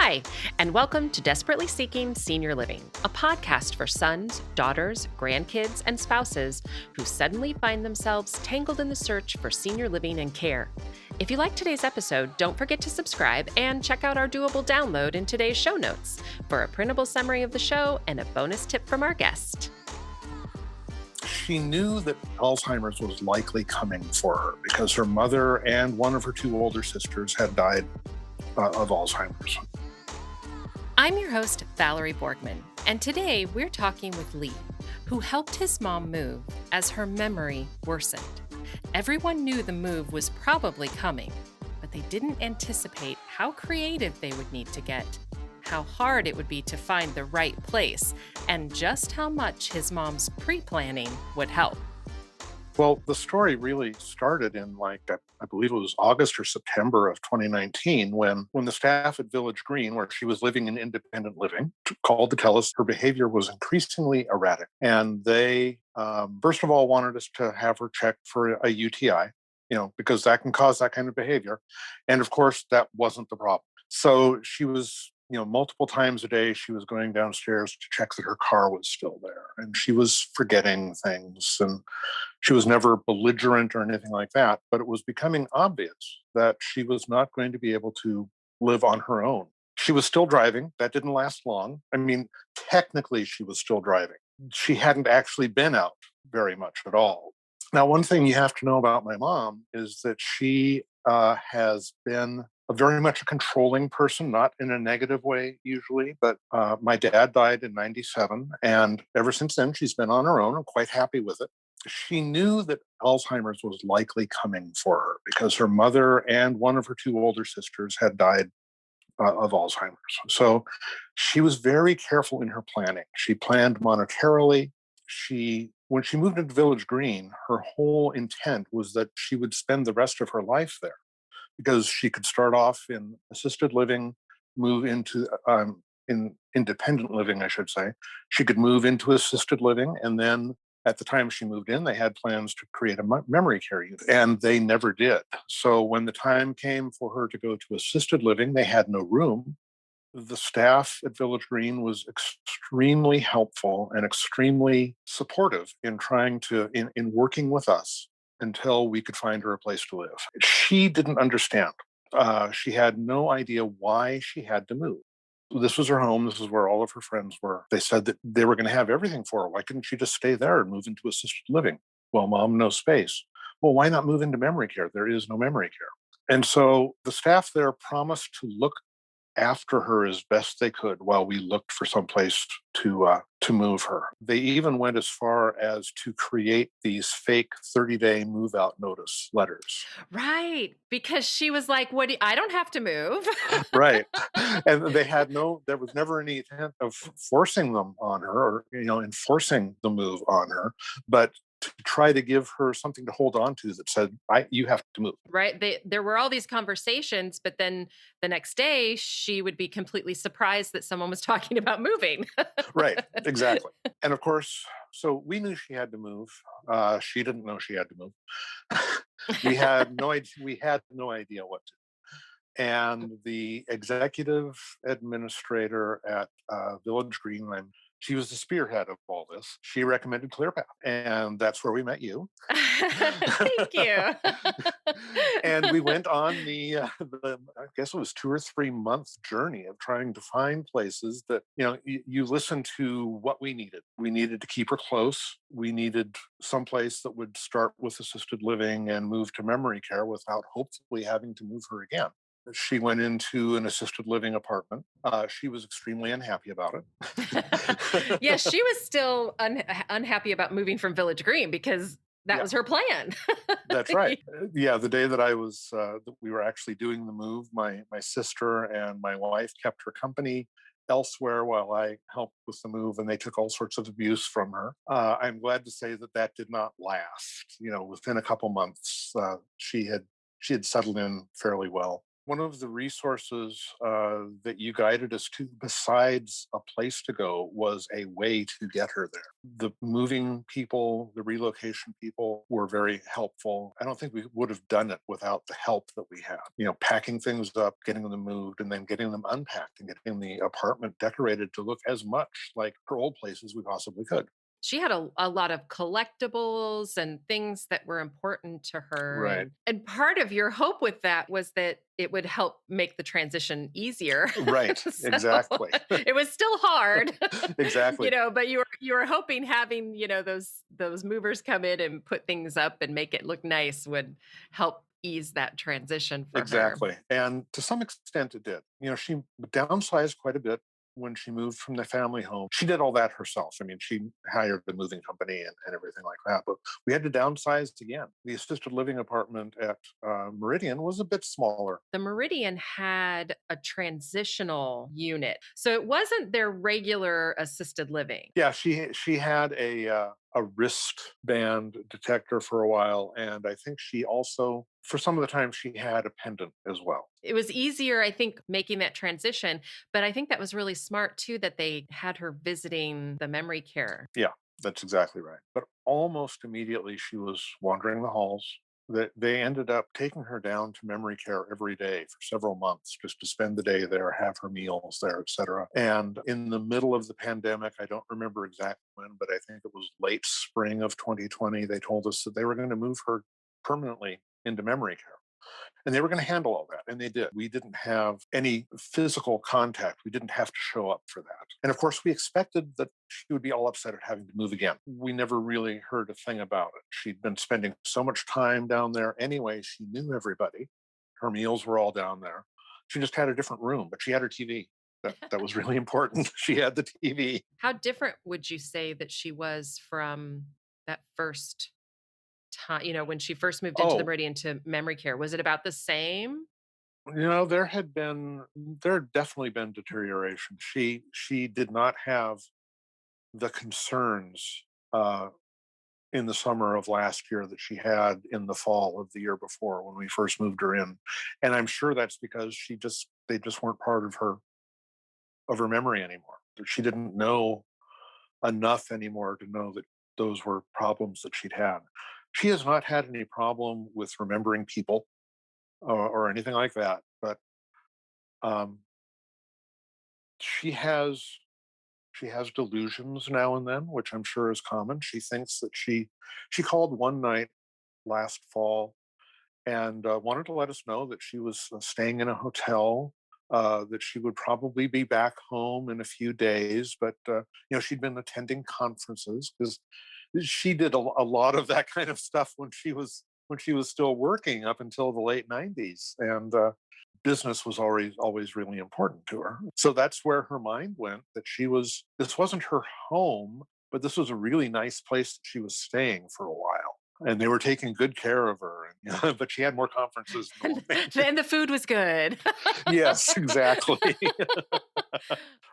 Hi, and welcome to Desperately Seeking Senior Living, a podcast for sons, daughters, grandkids, and spouses who suddenly find themselves tangled in the search for senior living and care. If you like today's episode, don't forget to subscribe and check out our doable download in today's show notes for a printable summary of the show and a bonus tip from our guest. She knew that Alzheimer's was likely coming for her because her mother and one of her two older sisters had died of Alzheimer's. I'm your host, Valerie Borgman, and today we're talking with Lee, who helped his mom move as her memory worsened. Everyone knew the move was probably coming, but they didn't anticipate how creative they would need to get, how hard it would be to find the right place, and just how much his mom's pre-planning would help. Well, the story really started in I believe it was August or September of 2019 when the staff at Village Green, where she was living in independent living, called to tell us her behavior was increasingly erratic. And they, first of all, wanted us to have her checked for a UTI, because that can cause that kind of behavior. And of course, that wasn't the problem. So she was multiple times a day, she was going downstairs to check that her car was still there. And she was forgetting things. And she was never belligerent or anything like that. But it was becoming obvious that she was not going to be able to live on her own. She was still driving. That didn't last long. I mean, technically, she was still driving. She hadn't actually been out very much at all. Now, one thing you have to know about my mom is that she has been very much a controlling person, not in a negative way usually, but my dad died in 97. And ever since then, she's been on her own and quite happy with it. She knew that Alzheimer's was likely coming for her because her mother and one of her two older sisters had died of Alzheimer's. So she was very careful in her planning. She planned monetarily. When she moved into Village Green, her whole intent was that she would spend the rest of her life there because she could start off in assisted living, move into in independent living, I should say. She could move into assisted living, and then at the time she moved in, they had plans to create a memory care unit, and they never did. So when the time came for her to go to assisted living, they had no room. The staff at Village Green was extremely helpful and extremely supportive in trying to, in working with us until we could find her a place to live. She didn't understand. She had no idea why she had to move. This was her home. This is where all of her friends were. They said that they were going to have everything for her. Why couldn't she just stay there and move into assisted living? Well, Mom, no space. Well, why not move into memory care? There is no memory care. And so the staff there promised to look after her as best they could while we looked for some place to move her. They even went as far as to create these fake 30-day move-out notice letters. Right, because she was like, I don't have to move. Right. And there was never any intent of forcing them on her or, enforcing the move on her, but to try to give her something to hold on to that said, you have to move. Right. There were all these conversations, but then the next day she would be completely surprised that someone was talking about moving. Right. Exactly. And of course, so we knew she had to move. She didn't know she had to move. We had no idea. We had no idea what to do. And the executive administrator at Village Green, she was the spearhead of all this. She recommended ClearPath, and that's where we met you. Thank you. And we went on I guess it was 2 or 3 month journey of trying to find places that, you listen to what we needed. We needed to keep her close. We needed someplace that would start with assisted living and move to memory care without hopefully having to move her again. She went into an assisted living apartment. She was extremely unhappy about it. Yeah, she was still unhappy about moving from Village Green because that was her plan. That's right. Yeah, the day that that we were actually doing the move, my sister and my wife kept her company elsewhere while I helped with the move, and they took all sorts of abuse from her. I'm glad to say that did not last. Within a couple months, she had settled in fairly well. One of the resources that you guided us to, besides a place to go, was a way to get her there. The moving people, the relocation people were very helpful. I don't think we would have done it without the help that we had. Packing things up, getting them moved, and then getting them unpacked and getting the apartment decorated to look as much like her old place as we possibly could. She had a lot of collectibles and things that were important to her, Right. and part of your hope with that was that it would help make the transition easier. Right. So, Exactly. it was still hard, Exactly. but you were hoping having, those movers come in and put things up and make it look nice would help ease that transition for her. Exactly. And to some extent it did. She downsized quite a bit when she moved from the family home. She did all that herself. I mean, she hired the moving company and everything like that. But we had to downsize again. The assisted living apartment at Meridian was a bit smaller. The Meridian had a transitional unit. So it wasn't their regular assisted living. Yeah, she had a wristband detector for a while, and I think she also, for some of the time, she had a pendant as well. It was easier, I think, making that transition, but I think that was really smart too that they had her visiting the memory care. Yeah, that's exactly right. But almost immediately, she was wandering the halls. That they ended up taking her down to memory care every day for several months just to spend the day there, have her meals there, etc. And in the middle of the pandemic, I don't remember exactly when, but I think it was late spring of 2020, they told us that they were going to move her permanently into memory care. And they were going to handle all that. And they did. We didn't have any physical contact. We didn't have to show up for that. And of course, we expected that she would be all upset at having to move again. We never really heard a thing about it. She'd been spending so much time down there anyway. She knew everybody. Her meals were all down there. She just had a different room, but she had her TV. That was really important. She had the TV. How different would you say that she was from that first time, when she first moved into the Oh, Meridian to memory care? Was it about the same? there had definitely been deterioration. She did not have the concerns uh, in the summer of last year that she had in the fall of the year before when we first moved her in, and I'm sure that's because they just weren't part of her memory anymore. She didn't know enough anymore to know that those were problems that she'd had. She has not had any problem with remembering people or anything like that, but um, she has she has delusions now and then, which I'm sure is common. She thinks that she called one night last fall and wanted to let us know that she was staying in a hotel, that she would probably be back home in a few days, but she'd been attending conferences because she did a lot of that kind of stuff when she was still working up until the late 90s, and business was always really important to her. So that's where her mind went, that this wasn't her home, but this was a really nice place that she was staying for a while. And they were taking good care of her, and, but she had more conferences than And, one. and the food was good. Yes, exactly.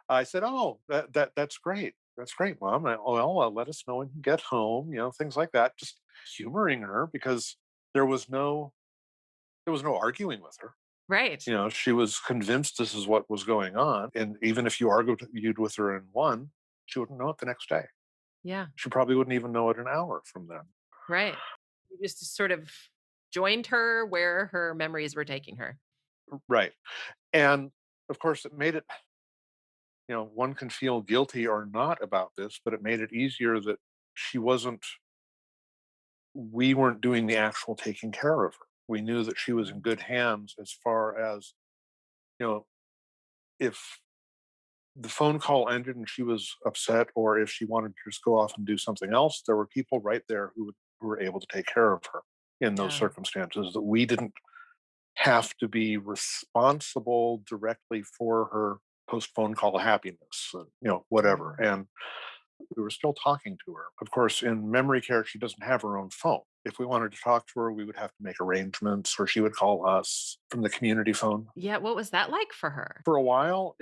I said, "Oh, that's great. That's great, Mom. Well, let us know when you get home. Things like that." Just humoring her because there was no there was no arguing with her. Right. She was convinced this is what was going on, and even if you argued with her in one, she wouldn't know it the next day. Yeah. She probably wouldn't even know it an hour from then. Right. You just sort of joined her where her memories were taking her. Right. And of course, it made it, one can feel guilty or not about this, but it made it easier that she wasn't, we weren't doing the actual taking care of her. We knew that she was in good hands as far as, you know, if the phone call ended and she was upset, or if she wanted to just go off and do something else, there were people right there who were able to take care of her in those Yeah. circumstances, that we didn't have to be responsible directly for her post phone call happiness, whatever. Mm. And we were still talking to her. Of course, in memory care, she doesn't have her own phone. If we wanted to talk to her, we would have to make arrangements, or she would call us from the community phone. Yeah, what was that like for her? For a while,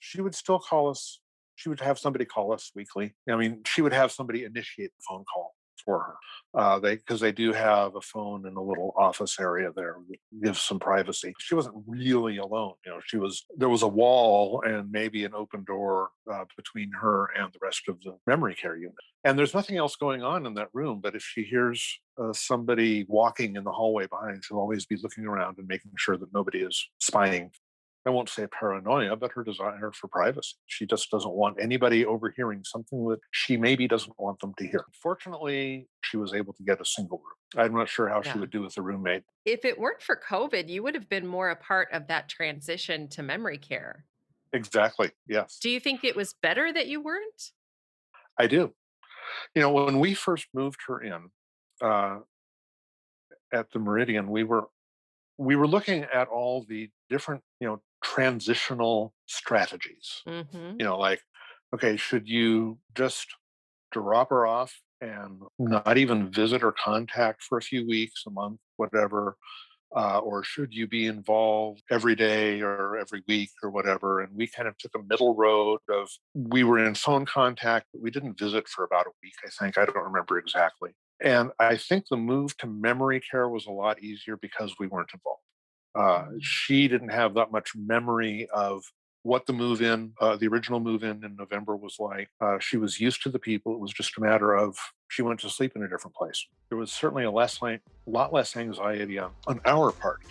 she would still call us. She would have somebody call us weekly. I mean, she would have somebody initiate the phone call for her. They do have a phone in a little office area there that gives some privacy. She wasn't really alone. There was a wall and maybe an open door between her and the rest of the memory care unit. And there's nothing else going on in that room. But if she hears somebody walking in the hallway behind, she'll always be looking around and making sure that nobody is spying. I won't say paranoia, but her desire for privacy. She just doesn't want anybody overhearing something that she maybe doesn't want them to hear. Fortunately, she was able to get a single room. I'm not sure how she Yeah. would do with a roommate. If it weren't for COVID, you would have been more a part of that transition to memory care. Exactly. Yes, Do you think it was better that you weren't? I do. When we first moved her in uh, at the Meridian, we were looking at all the different, transitional strategies. Mhm. Like, okay, should you just drop her off and not even visit or contact for a few weeks, a month, whatever? Or should you be involved every day or every week or whatever? And we kind of took a middle road of we were in phone contact, but we didn't visit for about a week, I think. I don't remember exactly. And I think the move to memory care was a lot easier because we weren't involved. Mm. She didn't have that much memory of what the original move in November was like. She was used to the people. It was just a matter of she went to sleep in a different place. There was certainly lot less anxiety on our part.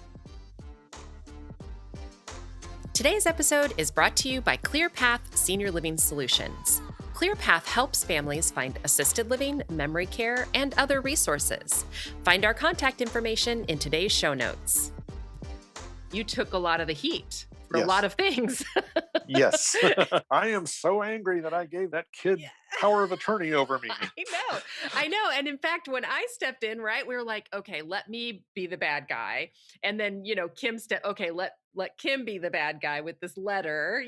Today's episode is brought to you by ClearPath Senior Living Solutions. ClearPath helps families find assisted living, memory care, and other resources. Find our contact information in today's show notes. You took a lot of the heat for a lot Yes. of things. Yes. I am so angry that I gave that kid Yeah. power of attorney over me. I know. I know. And in fact, when I stepped in, right, we were like, okay, let me be the bad guy. And then, Kim okay, let Kim be the bad guy with this letter.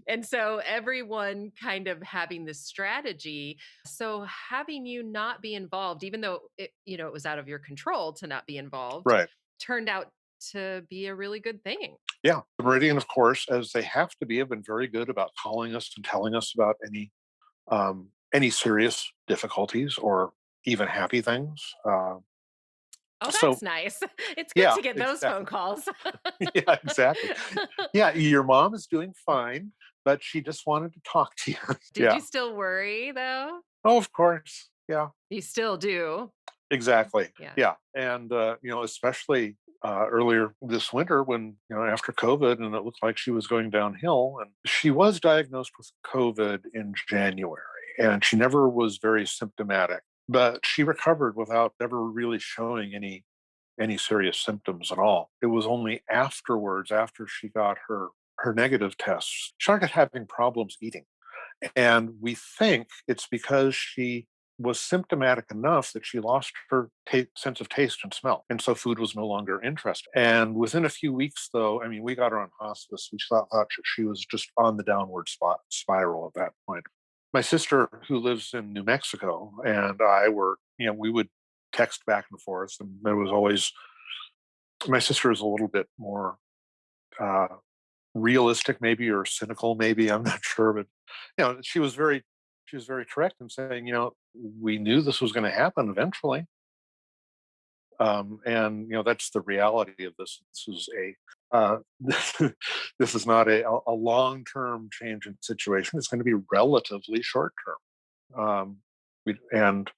And so everyone kind of having this strategy. So having you not be involved, even though it was out of your control to not be involved, Right. turned out to be a really good thing. Yeah. The Meridian, of course, as they have to be, have been very good about calling us and telling us about any serious difficulties or even happy things. Oh, So that's nice. It's good yeah, to get those phone exactly. calls. Yeah, exactly. Yeah, your mom is doing fine, but she just wanted to talk to you. Did Yeah. you still worry though? Oh, of course. Yeah, You still do. exactly. Yeah. Yeah. And, especially earlier this winter when, after COVID and it looked like she was going downhill, and she was diagnosed with COVID in January and she never was very symptomatic, but she recovered without ever really showing any serious symptoms at all. It was only afterwards, after she got her negative tests, she started having problems eating. And we think it's because she was symptomatic enough that she lost her sense of taste and smell. And so food was no longer interesting. And within a few weeks, though, I mean, we got her on hospice. We thought that she was just on the downward spiral at that point. My sister, who lives in New Mexico, and I we would text back and forth. And there was always, my sister is a little bit more uh, realistic maybe or cynical maybe, I'm not sure, but she was very correct in saying, we knew this was going to happen eventually. And that's the reality of this. This is this is not a long-term change in situation. It's going to be relatively short-term. And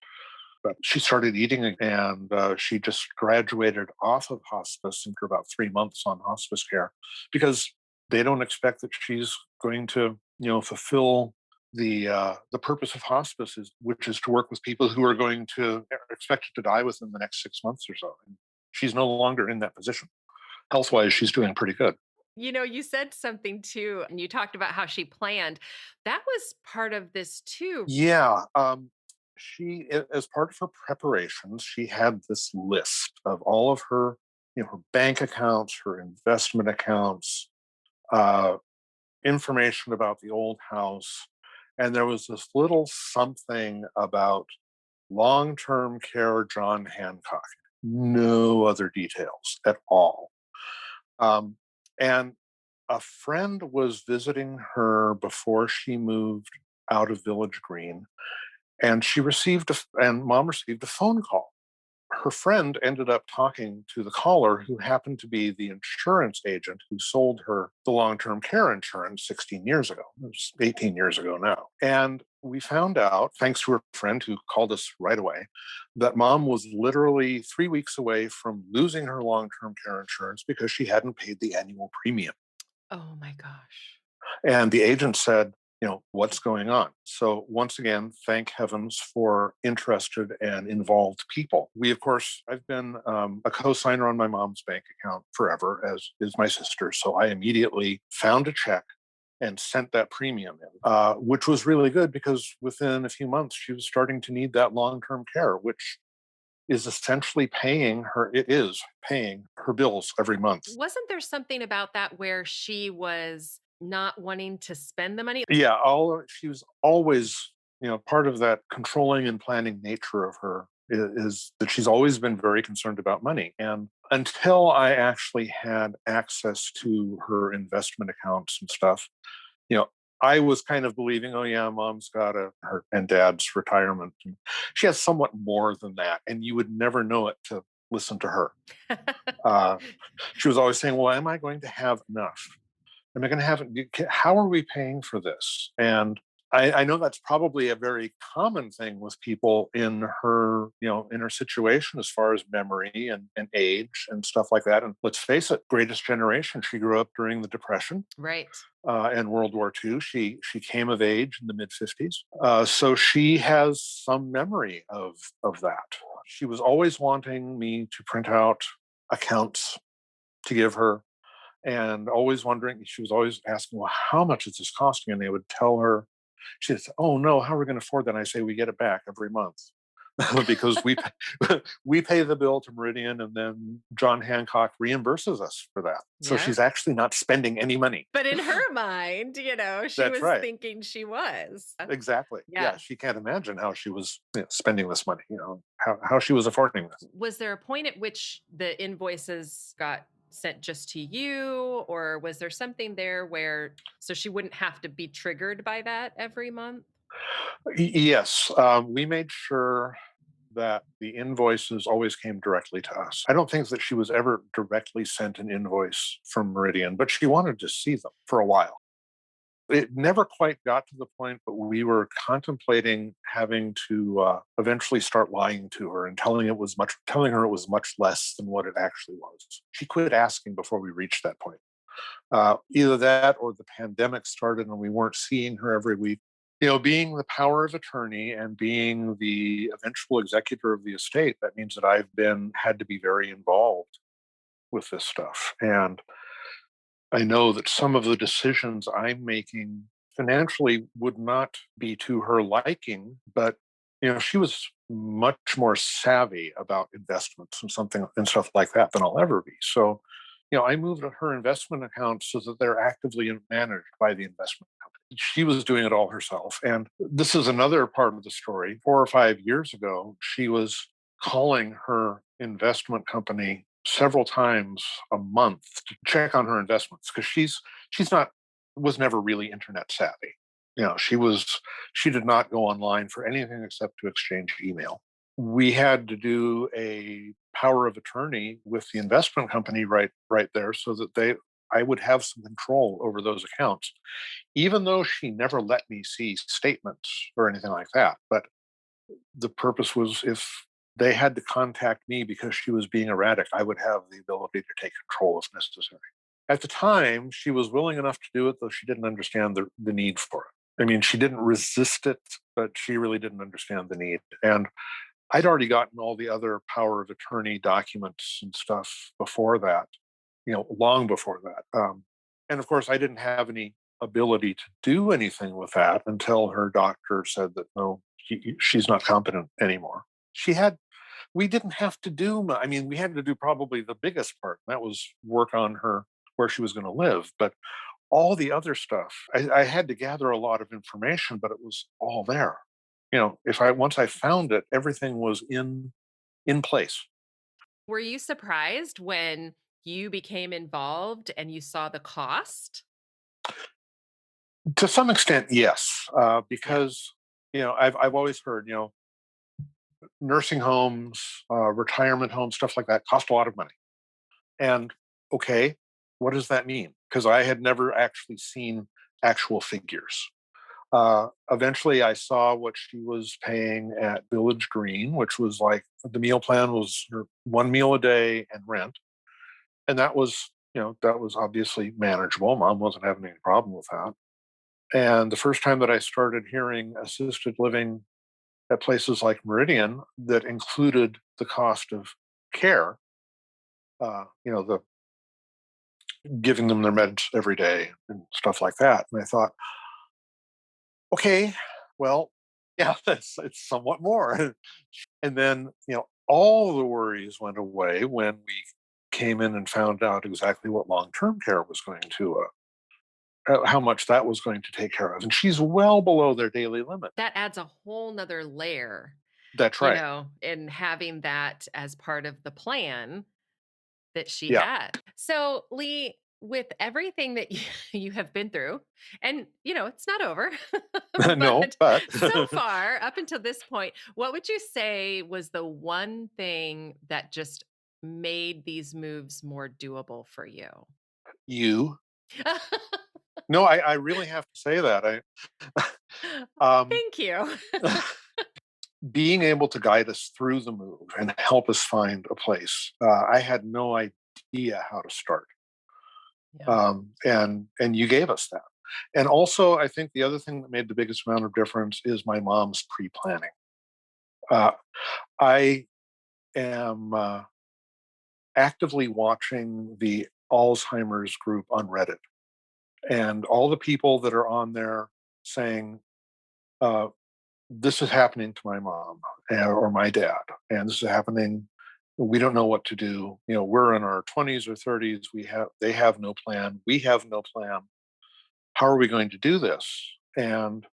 but she started eating and she just graduated off of hospice after about 3 months on hospice care because they don't expect that she's going to, fulfill the purpose of hospice, which is to work with people who are going to expected to die within the next 6 months or so. And she's no longer in that position. Health wise, she's doing pretty good. You said something too, and you talked about how she planned. That was part of this too. Yeah. As part of her preparations, she had this list of all of her, her bank accounts, her investment accounts, uh, information about the old house. And there was this little something about long term care John Hancock. No other details at all. Um, and a friend was visiting her before she moved out of Village Green And and mom received a phone call. Her friend ended up talking to the caller, who happened to be the insurance agent who sold her the long-term care insurance 16 years ago. It was 18 years ago now. And we found out, thanks to her friend who called us right away, that mom was literally 3 weeks away from losing her long-term care insurance because she hadn't paid the annual premium. Oh my gosh. And the agent said, what's going on? So, once again, thank heavens for interested and involved people. Of course, I've been a co signer on my mom's bank account forever, as is my sister. So, I immediately found a check and sent that premium in, which was really good because within a few months, she was starting to need that long term care, which is essentially it is paying her bills every month. Wasn't there something about that where she was not wanting to spend the money? Yeah, she was always, part of that controlling and planning nature of her is that she's always been very concerned about money. And until I actually had access to her investment accounts and stuff, you know, I was kind of believing, oh yeah, mom's got her and dad's retirement. And she has somewhat more than that, and you would never know it to listen to her. Uh, she was always saying, well, am I going to have enough? Am I going to have it? How are we paying for this? And I know that's probably a very common thing with people in her situation as far as memory and age and stuff like that. And let's face it, greatest generation. She grew up during the Depression Right. and World War II. She came of age in the mid 50s, so she has some memory of that. She was always wanting me to print out accounts to give her, and always wondering. She was always asking, well, how much is this costing? And they would tell her, she'd say, oh no, how are we going to afford that? And I say, we get it back every month. Because we pay the bill to Meridian, and then John Hancock reimburses us for that. So Yeah. she's actually not spending any money. But in her mind, she That's was right. thinking she was. Exactly. Yeah. Yeah. She can't imagine how she was, spending this money, how she was affording this. Was there a point at which the invoices got sent just to you, or was there something there where so she wouldn't have to be triggered by that every month? Yes. We made sure that the invoices always came directly to us. I don't think that she was ever directly sent an invoice from Meridian, but she wanted to see them for a while. It never quite got to the point, but we were contemplating having to eventually start lying to her and telling her it was much less than what it actually was. She quit asking before we reached that point. Either that or the pandemic started and we weren't seeing her every week. Being the power of attorney and being the eventual executor of the estate, that means that had to be very involved with this stuff. And I know that some of the decisions I'm making financially would not be to her liking, but she was much more savvy about investments and stuff like that than I'll ever be. So, I moved her investment accounts so that they're actively managed by the investment company. She was doing it all herself. And this is another part of the story. 4 or 5 years ago, she was calling her investment company several times a month to check on her investments because she's not was never really internet savvy. She did not go online for anything except to exchange email. We had to do a power of attorney with the investment company right there so that I would have some control over those accounts, even though she never let me see statements or anything like that. But the purpose was, if they had to contact me because she was being erratic, I would have the ability to take control if necessary. At the time, she was willing enough to do it, though she didn't understand the need for it. I mean, she didn't resist it, but she really didn't understand the need. And I'd already gotten all the other power of attorney documents and stuff before that, long before that. And of course, I didn't have any ability to do anything with that until her doctor said that no, she's not competent anymore. We didn't have to I mean, we had to do probably the biggest part. And that was work on her where she was going to live. But all the other stuff, I had to gather a lot of information, but it was all there. If once I found it, everything was in place. Were you surprised when you became involved and you saw the cost? To some extent, yes, Yeah. because I've always heard, nursing homes, retirement homes, stuff like that cost a lot of money. And okay, what does that mean? Because I had never actually seen actual figures. Eventually, I saw what she was paying at Village Green, which was like the meal plan was one meal a day and rent, and that was obviously manageable. Mom wasn't having any problem with that. And the first time that I started hearing assisted living at places like Meridian that included the cost of care, the giving them their meds every day and stuff like that. And I thought, okay, well, yeah, it's somewhat more. And then, all the worries went away when we came in and found out exactly what long-term care was going to, how much that was going to take care of. And she's well below their daily limit. That adds a whole nother layer, That's right. in having that as part of the plan that she Yeah. had. So, Lee, with everything that you have been through, and it's not over, No, but but so far, up until this point, what would you say was the one thing that just made these moves more doable for you? you. No, I really have to say that. Um, Thank you. being able to guide us through the move and help us find a place. I had no idea how to start, Yeah. and you gave us that. And also, I think the other thing that made the biggest amount of difference is my mom's pre-planning. Uh, I am actively watching the Alzheimer's group on Reddit, and all the people that are on there saying, uh, this is happening to my mom or my dad, and this is happening. We don't know what to do. We're in our 20s or 30s. They have no plan. We have no plan. How are we going to do this? And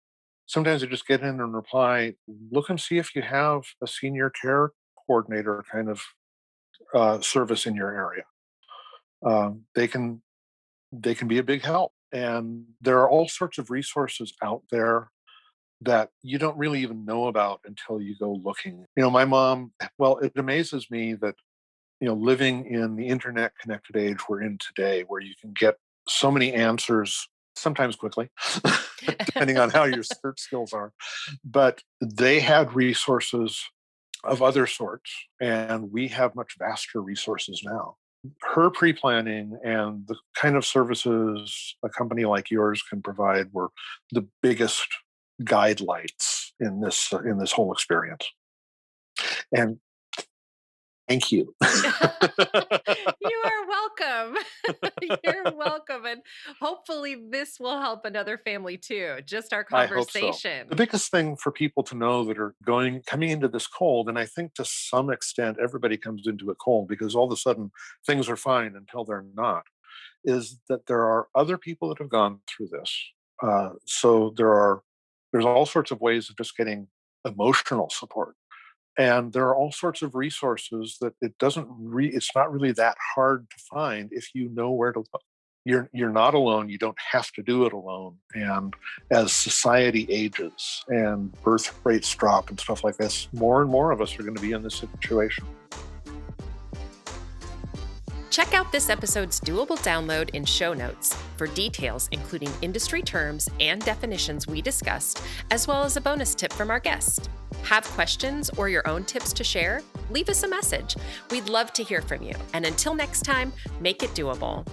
sometimes I just get in and reply, look and see if you have a senior care coordinator kind of service in your area. They can be a big help. And there are all sorts of resources out there that you don't really even know about until you go looking. My mom, well, it amazes me that, living in the internet connected age we're in today, where you can get so many answers, sometimes quickly, depending on how your search skills are. But they had resources of other sorts, and we have much vaster resources now. Her pre-planning and the kind of services a company like yours can provide were the biggest guide lights in this whole experience. And thank you. You are welcome. You're welcome. And hopefully this will help another family too. Just our I hope so. conversation. The biggest thing for people to know that are coming into this cold, and I think to some extent everybody comes into it cold because all of a sudden things are fine until they're not, is that there are other people that have gone through this. So there's all sorts of ways of just getting emotional support, and there are all sorts of resources that it's not really that hard to find if you know where to look. You're not alone. You don't have to do it alone. And as society ages and birth rates drop and stuff like this, more and more of us are going to be in this situation. Check out this episode's doable download in show notes for details, including industry terms and definitions we discussed, as well as a bonus tip from our guest. Have questions or your own tips to share? Leave us a message. We'd love to hear from you. And until next time, make it doable.